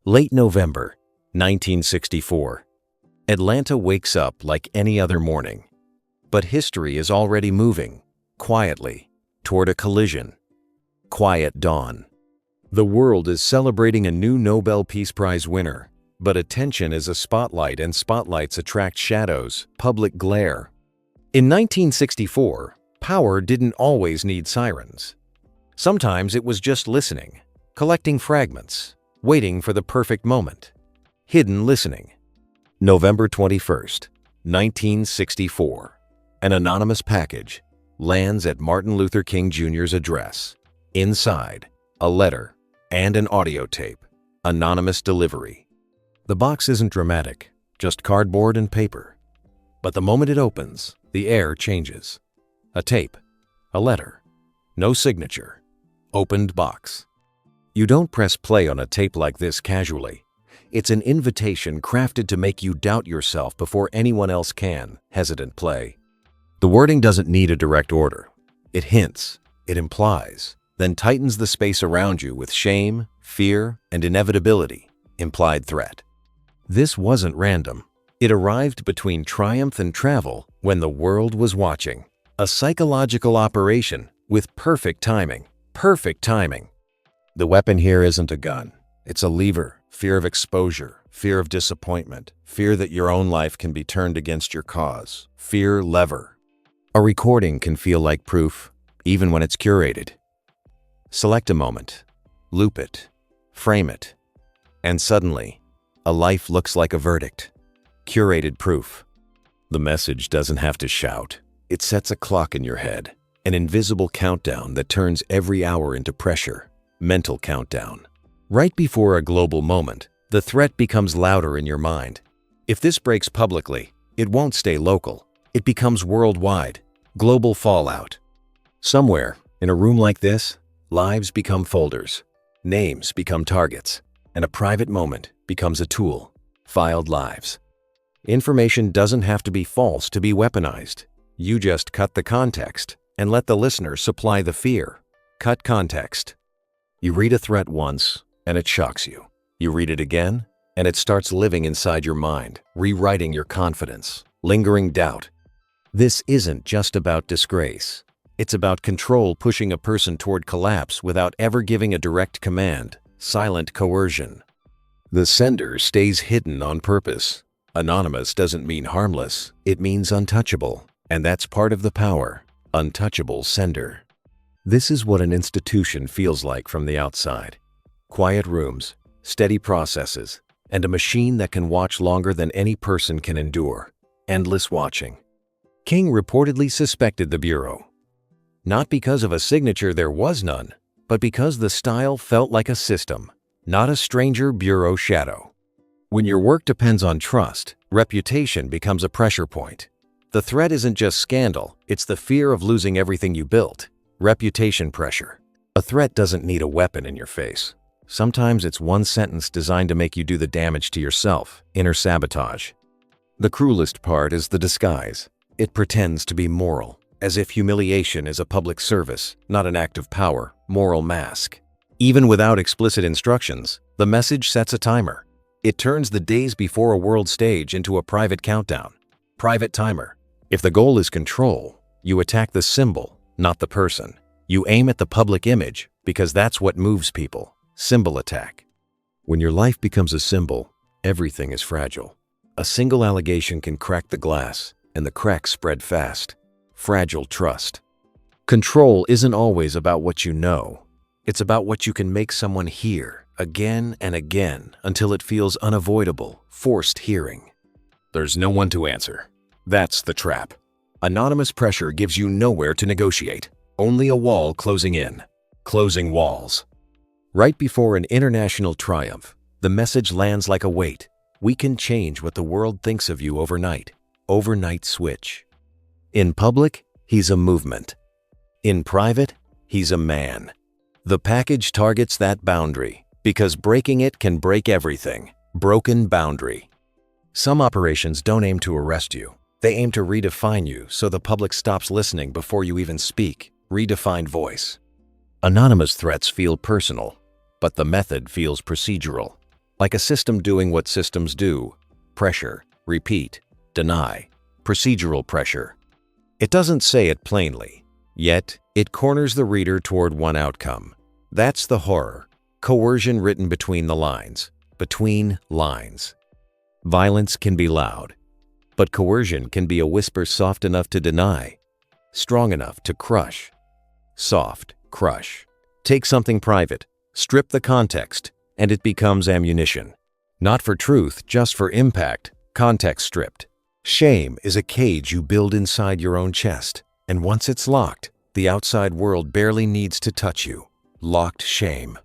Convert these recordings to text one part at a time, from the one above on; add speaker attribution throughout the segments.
Speaker 1: Late November, 1964. Atlanta wakes up like any other morning. But history is already moving, quietly, toward a collision. Quiet dawn. The world is celebrating a new Nobel Peace Prize winner, but attention is a spotlight and spotlights attract shadows, public glare. In 1964, power didn't always need sirens. Sometimes it was just listening, collecting fragments, waiting for the perfect moment. Hidden listening. November 21st, 1964. An anonymous package lands at Martin Luther King Jr.'s address. Inside, a letter and an audio tape. Anonymous delivery. The box isn't dramatic, just cardboard and paper. But the moment it opens, the air changes. A tape, a letter, no signature, opened box. You don't press play on a tape like this casually. It's an invitation crafted to make you doubt yourself before anyone else can. Hesitant play. The wording doesn't need a direct order. It hints, it implies, then tightens the space around you with shame, fear, and inevitability. Implied threat. This wasn't random. It arrived between triumph and travel when the world was watching. A psychological operation with perfect timing. Perfect timing. The weapon here isn't a gun. It's a lever. Fear of exposure, fear of disappointment, fear that your own life can be turned against your cause. Fear lever. A recording can feel like proof, even when it's curated. Select a moment, loop it, frame it, and suddenly, a life looks like a verdict. Curated proof. The message doesn't have to shout. It sets a clock in your head, an invisible countdown that turns every hour into pressure. Mental countdown. Right before a global moment, the threat becomes louder in your mind. If this breaks publicly, it won't stay local. It becomes worldwide. Global fallout. Somewhere, in a room like this, lives become folders, names become targets, and a private moment becomes a tool. Filed lives. Information doesn't have to be false to be weaponized. You just cut the context and let the listener supply the fear. Cut context. You read a threat once, and it shocks you. You read it again, and it starts living inside your mind, rewriting your confidence, lingering doubt. This isn't just about disgrace. It's about control pushing a person toward collapse without ever giving a direct command, silent coercion. The sender stays hidden on purpose. Anonymous doesn't mean harmless, it means untouchable, and that's part of the power. Untouchable sender. This is what an institution feels like from the outside. Quiet rooms, steady processes, and a machine that can watch longer than any person can endure. Endless watching. King reportedly suspected the Bureau. Not because of a signature there was none, but because the style felt like a system, not a stranger Bureau shadow. When your work depends on trust, reputation becomes a pressure point. The threat isn't just scandal, it's the fear of losing everything you built. Reputation pressure. A threat doesn't need a weapon in your face. Sometimes it's one sentence designed to make you do the damage to yourself. Inner sabotage. The cruelest part is the disguise. It pretends to be moral, as if humiliation is a public service, not an act of power. Moral mask. Even without explicit instructions, the message sets a timer. It turns the days before a world stage into a private countdown. Private timer. If the goal is control, you attack the symbol, not the person. You aim at the public image because that's what moves people. Symbol attack. When your life becomes a symbol, everything is fragile. A single allegation can crack the glass, and the cracks spread fast. Fragile trust. Control isn't always about what you know. It's about what you can make someone hear again and again until it feels unavoidable, forced hearing. There's no one to answer. That's the trap. Anonymous pressure gives you nowhere to negotiate, only a wall closing in. Closing walls. Right before an international triumph, the message lands like a weight. We can change what the world thinks of you overnight. Overnight switch. In public, he's a movement. In private, he's a man. The package targets that boundary because breaking it can break everything. Broken boundary. Some operations don't aim to arrest you. They aim to redefine you so the public stops listening before you even speak. Redefined voice. Anonymous threats feel personal, but the method feels procedural. like a system doing what systems do: pressure, repeat, deny, procedural pressure. It doesn't say it plainly, yet it corners the reader toward one outcome. That's the horror: coercion written between the lines. Between lines. Violence can be loud, but coercion can be a whisper soft enough to deny, strong enough to crush. Soft, crush. Take something private, strip the context, and it becomes ammunition. Not for truth, just for impact, context stripped. Shame is a cage you build inside your own chest, and once it's locked, the outside world barely needs to touch you. Locked shame.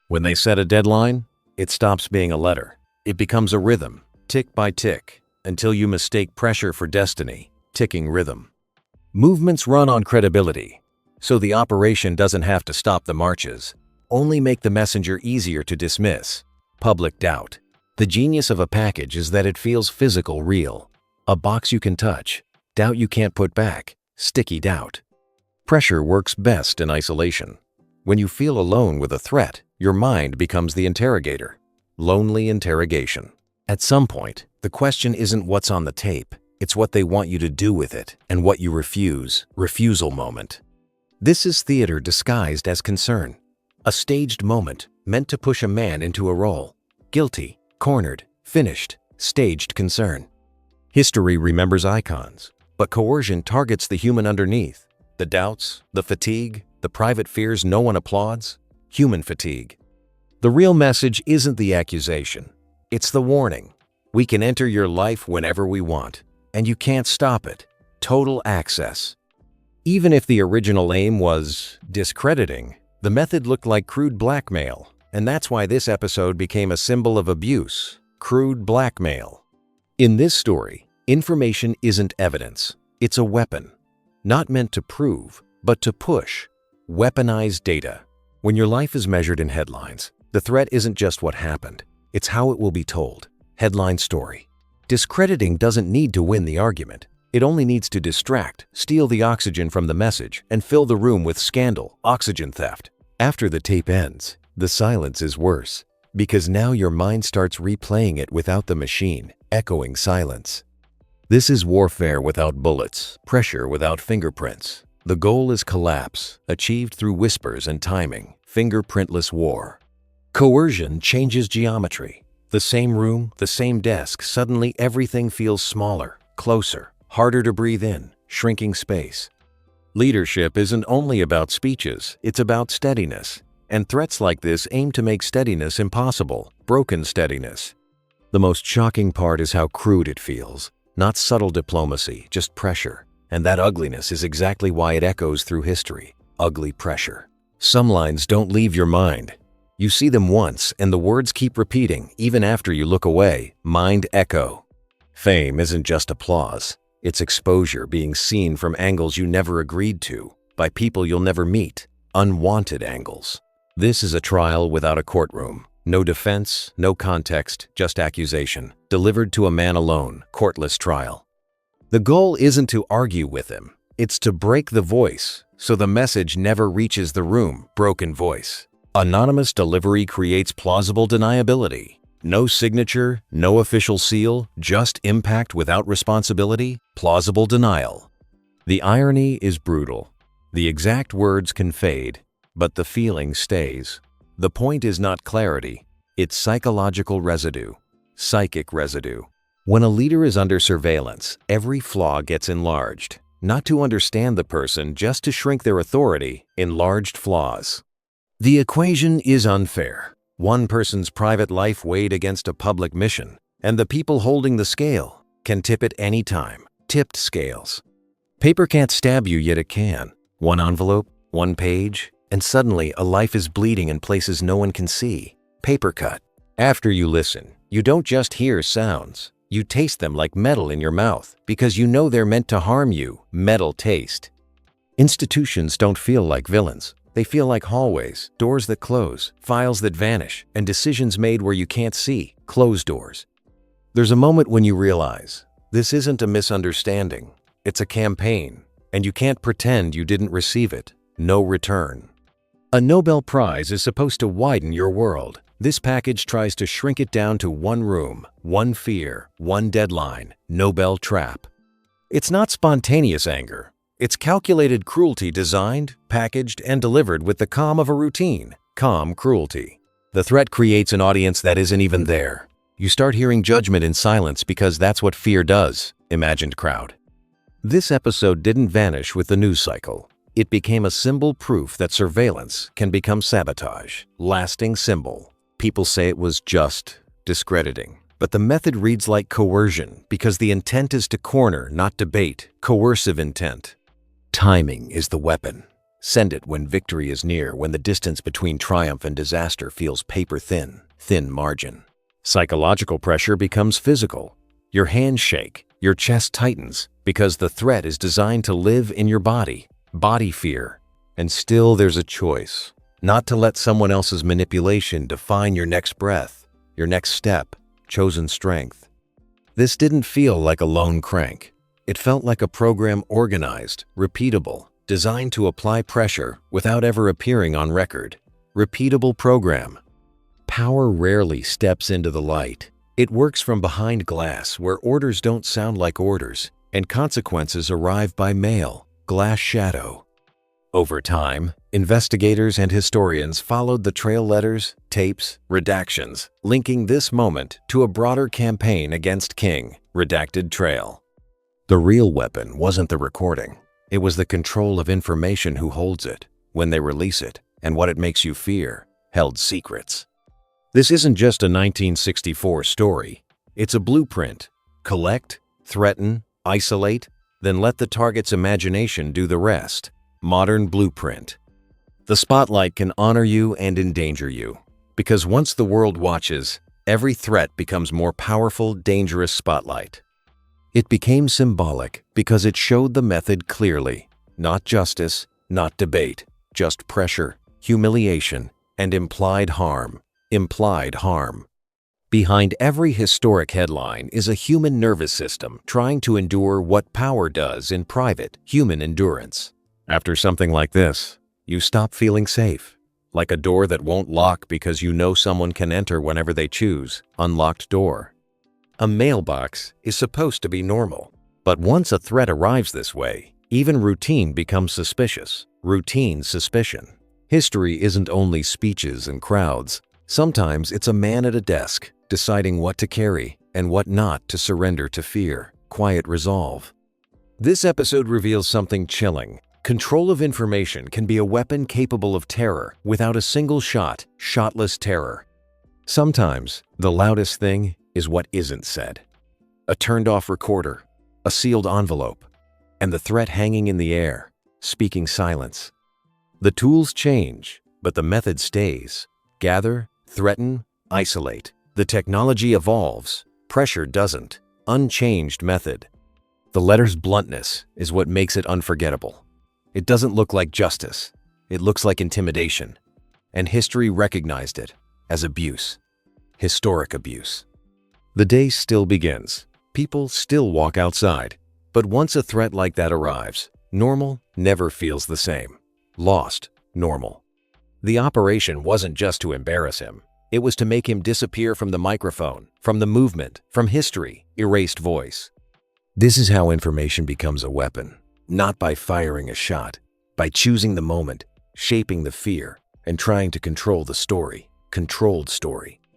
Speaker 1: When they set a deadline, it stops being a letter. It becomes a rhythm, tick by tick, until you mistake pressure for destiny. Ticking rhythm. Movements run on credibility, so the operation doesn't have to stop the marches, only make the messenger easier to dismiss. Public doubt. The genius of a package is that it feels physical, real. A box you can touch, doubt you can't put back, sticky doubt. Pressure works best in isolation. When you feel alone with a threat, your mind becomes the interrogator. Lonely interrogation. At some point, the question isn't what's on the tape, it's what they want you to do with it and what you refuse. Refusal moment. This is theater disguised as concern. A staged moment meant to push a man into a role. Guilty, cornered, finished, staged concern. History remembers icons, but coercion targets the human underneath. The doubts, the fatigue, the private fears no one applauds. Human fatigue. The real message isn't the accusation. It's the warning. We can enter your life whenever we want, and you can't stop it. Total access. Even if the original aim was discrediting, the method looked like crude blackmail, and that's why this episode became a symbol of abuse. Crude blackmail. In this story, information isn't evidence. It's a weapon. Not meant to prove, but to push. Weaponized data. When your life is measured in headlines, the threat isn't just what happened, it's how it will be told. Headline story. Discrediting doesn't need to win the argument. It only needs to distract, steal the oxygen from the message, and fill the room with scandal, oxygen theft. After the tape ends, the silence is worse, because now your mind starts replaying it without the machine, echoing silence. This is warfare without bullets, pressure without fingerprints. The goal is collapse, achieved through whispers and timing. Fingerprintless war. Coercion changes geometry. The same room, the same desk, suddenly everything feels smaller, closer, harder to breathe in, shrinking space. Leadership isn't only about speeches, it's about steadiness. And threats like this aim to make steadiness impossible, broken steadiness. The most shocking part is how crude it feels. Not subtle diplomacy, just pressure. And that ugliness is exactly why it echoes through history. Ugly pressure. Some lines don't leave your mind. You see them once, and the words keep repeating, even after you look away. Mind echo. Fame isn't just applause. It's exposure being seen from angles you never agreed to, by people you'll never meet. Unwanted angles. This is a trial without a courtroom. No defense, no context, just accusation. Delivered to a man alone. Courtless trial. The goal isn't to argue with him. It's to break the voice, so the message never reaches the room. Broken voice. Anonymous delivery creates plausible deniability. No signature, no official seal, just impact without responsibility. Plausible denial. The irony is brutal. The exact words can fade, but the feeling stays. The point is not clarity. It's psychological residue. Psychic residue. When a leader is under surveillance, every flaw gets enlarged. Not to understand the person, just to shrink their authority. Enlarged flaws. The equation is unfair. One person's private life weighed against a public mission, and the people holding the scale can tip it any time. Tipped scales. Paper can't stab you, yet it can. One envelope, one page, and suddenly a life is bleeding in places no one can see. Paper cut. After you listen, you don't just hear sounds. You taste them like metal in your mouth because you know they're meant to harm you. Metal taste. Institutions don't feel like villains. They feel like hallways, doors that close, files that vanish, and decisions made where you can't see. Closed doors. There's a moment when you realize this isn't a misunderstanding. It's a campaign, and you can't pretend you didn't receive it. No return. A Nobel Prize is supposed to widen your world, This package tries to shrink it down to one room, one fear, one deadline, Nobel trap. It's not spontaneous anger. It's calculated cruelty designed, packaged, and delivered with the calm of a routine. Calm cruelty. The threat creates an audience that isn't even there. You start hearing judgment in silence because that's what fear does. Imagined crowd. This episode didn't vanish with the news cycle. It became a symbol proof that surveillance can become sabotage. Lasting symbol. People say it was just discrediting. But the method reads like coercion because the intent is to corner, not debate. Coercive intent. Timing is the weapon. Send it when victory is near, when the distance between triumph and disaster feels paper thin, thin margin. Psychological pressure becomes physical. Your hands shake, your chest tightens, because the threat is designed to live in your body. Body fear. And still there's a choice. Not to let someone else's manipulation define your next breath, your next step, chosen strength. This didn't feel like a lone crank. It felt like a program organized, repeatable, designed to apply pressure without ever appearing on record. Repeatable program. Power rarely steps into the light. It works from behind glass where orders don't sound like orders and consequences arrive by mail, glass shadow. Over time, investigators and historians followed the trail letters, tapes, redactions, linking this moment to a broader campaign against King, redacted trail. The real weapon wasn't the recording. It was the control of information, who holds it, when they release it, and what it makes you fear, held secrets. This isn't just a 1964 story. It's a blueprint. Collect, threaten, isolate, then let the target's imagination do the rest. Modern blueprint. The spotlight can honor you and endanger you, because once the world watches, every threat becomes more powerful, dangerous spotlight. It became symbolic because it showed the method clearly. Not justice, not debate, just pressure, humiliation, and implied harm. Implied harm. Behind every historic headline is a human nervous system trying to endure what power does in private, human endurance. After something like this, you stop feeling safe. Like a door that won't lock because you know someone can enter whenever they choose. Unlocked door. A mailbox is supposed to be normal. But once a threat arrives this way, even routine becomes suspicious. Routine suspicion. History isn't only speeches and crowds. Sometimes it's a man at a desk, deciding what to carry and what not to surrender to fear. Quiet resolve. This episode reveals something chilling. Control of information can be a weapon capable of terror without a single shot, shotless terror. Sometimes, the loudest thing is what isn't said. A turned-off recorder, a sealed envelope, and the threat hanging in the air, speaking silence. The tools change, but the method stays. Gather, threaten, isolate. The technology evolves, pressure doesn't. Unchanged method. The letter's bluntness is what makes it unforgettable. It doesn't look like justice. It looks like intimidation. And history recognized it as abuse. Historic abuse. The day still begins. People still walk outside. But once a threat like that arrives, normal never feels the same. Lost, normal. The operation wasn't just to embarrass him. It was to make him disappear from the microphone, from the movement, from history, erased voice. This is how information becomes a weapon. Not by firing a shot, by choosing the moment, shaping the fear, and trying to control the story. Controlled story.